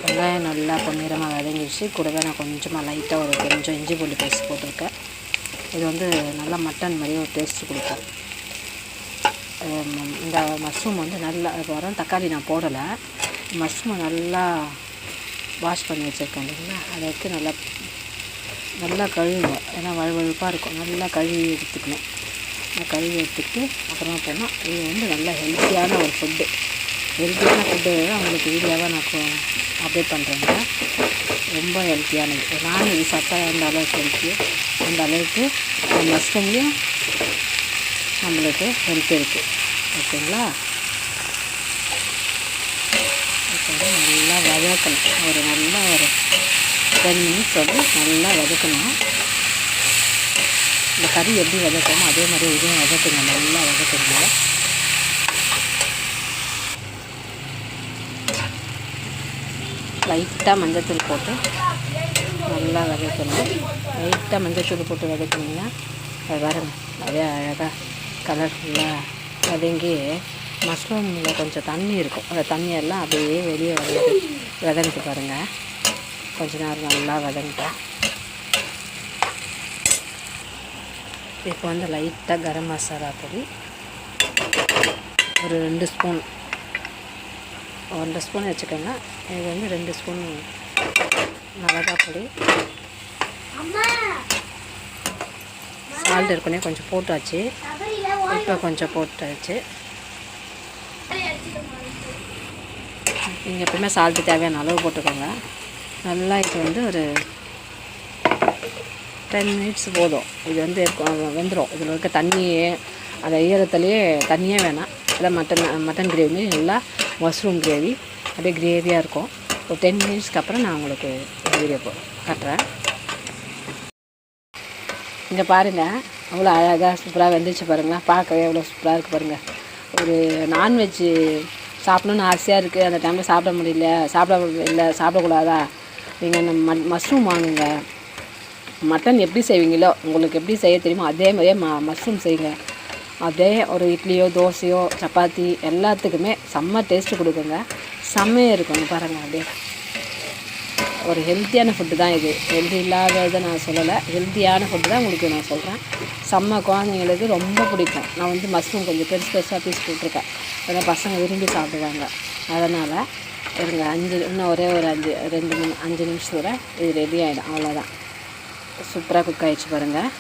வெங்காயம் நல்லா பொன்னிறமாக வதங்கிடுச்சு. கூடவே நான் கொஞ்சமாக லைட்டாக கொஞ்சம் இஞ்சி பூண்டு பேஸ்ட் போட்டிருக்கேன். இது வந்து நல்லா மட்டன் மாதிரி ஒரு டேஸ்ட்டு கொடுக்கும். இந்த மஷ்ரூம் வந்து நல்லா வரும். தக்காளி நான் போடலை. மஷ்ரூமை நல்லா வாஷ் பண்ணி வச்சுருக்கேன் இல்லைங்களா, அதை எடுத்து நல்லா கழுவுவேன். ஏன்னா வழுவழுப்பாக இருக்கும். நல்லா கழுவி எடுத்துக்கணும். கழுவி எடுத்துக்கிட்டு அப்புறமா போனால் இது வந்து நல்லா ஹெல்த்தியான ஒரு ஃபுட்டு. ஹெல்த்தியான ஃபுட்டு அவங்களுக்கு வீடியோவாக நான் அப்டேட் பண்ணுறேங்க. ரொம்ப ஹெல்த்தியானது. நான்வெஜ் சாப்பிட்டா அந்த அளவுக்கு ஹெல்த்தியோ அந்த அளவுக்கு மஷ்ரூம்லேயும் நம்மளுக்கு ஹெல்த் இருக்குது. ஓகேங்களா? இப்போ நல்லா வதக்கணும். ஒரு 10 மினிட்ஸ் வந்து நல்லா வதக்கணும். இந்த கறி எப்படி வதக்கணும் அதே மாதிரி இதையும் வதக்குங்க. நல்லா வதக்குங்க. லைட்டாக மஞ்சத்தூள் போட்டு நல்லா வதக்கணும். லைட்டாக மஞ்சத்தூள் போட்டு வதக்குனீங்கன்னா அது பாருங்கள் அப்படியே அழகாக கலர்ஃபுல்லாக வதங்கி மஷ்ரூமில் கொஞ்சம் தண்ணி இருக்கும். அந்த தண்ணியெல்லாம் அப்படியே வெளியே வதங்கிட்டு பாருங்கள். கொஞ்ச நேரம் நல்லா வதங்கிட்டேன். இப்போ வந்து லைட்டாக கரம் மசாலா பொடி ஒரு 2 ஸ்பூன், 1 ஸ்பூன் வச்சுக்கோங்க. இது வந்து 2 ஸ்பூன் மிளகாய் பொடி. சால்ட் ஏற்கனவே கொஞ்சம் போட்டாச்சு. இப்போ கொஞ்சம் போட்டாச்சு. நீங்கள் எப்பவுமே சால்ட்டு தேவையான அளவு போட்டுக்கோங்க. நல்லா இது வந்து ஒரு 10 மினிட்ஸ் போதும். இது வந்து வெந்துடும். இதில் இருக்க தண்ணியே அந்த ஈரத்துலேயே தண்ணியே வேணாம். எல்லாம் மட்டன் கிரேவி நல்லா மஷ்ரூம் கிரேவி அப்படியே கிரேவியாக இருக்கும். ஒரு 10 மினிட்ஸ்க்கு அப்புறம் நான் உங்களுக்கு வீடியோ காட்டுறேன். இங்கே பாருங்கள் அவ்வளோ அழகாக சூப்பராக வெந்துச்சு பாருங்களேன். பார்க்கவே எவ்வளோ சூப்பராக இருக்குது பாருங்கள். ஒரு நான்வெஜ்ஜு சாப்பிடணுன்னு ஆசையாக இருக்குது. அந்த டைமில் சாப்பிடக்கூடாதா? நீங்கள் அந்த மஷ்ரூம் வாங்குங்க. மட்டன் எப்படி செய்வீங்களோ உங்களுக்கு எப்படி செய்ய தெரியுமோ அதே மாதிரியே மஷ்ரூம் செய்யுங்க. அதே ஒரு இட்லியோ தோசையோ சப்பாத்தி எல்லாத்துக்குமே செம்ம டேஸ்ட்டு கொடுக்குங்க. செம்மையாக இருக்குங்க பாருங்கள். அப்படியே ஒரு ஹெல்த்தியான ஃபுட்டு தான் இது. ஹெல்தி இல்லாததை நான் சொல்லலை. ஹெல்த்தியான ஃபுட்டு தான் உங்களுக்கு நான் சொல்கிறேன். செம்ம குழந்தைங்களுக்கு ரொம்ப பிடிக்கும். நான் வந்து மஷ்ரூம் கொஞ்சம் பெருசாக பீஸ் போட்டிருக்கேன். அதனால் பசங்க விரும்பி சாப்பிடுவாங்க. அதனால் இருங்க இன்னும் ஒரே ஒரு 5 நிமிஷத்தில் இது ரெடி ஆகிடும். அவ்வளோதான். சூப்பராக குக் ஆகிடுச்சு பாருங்கள்.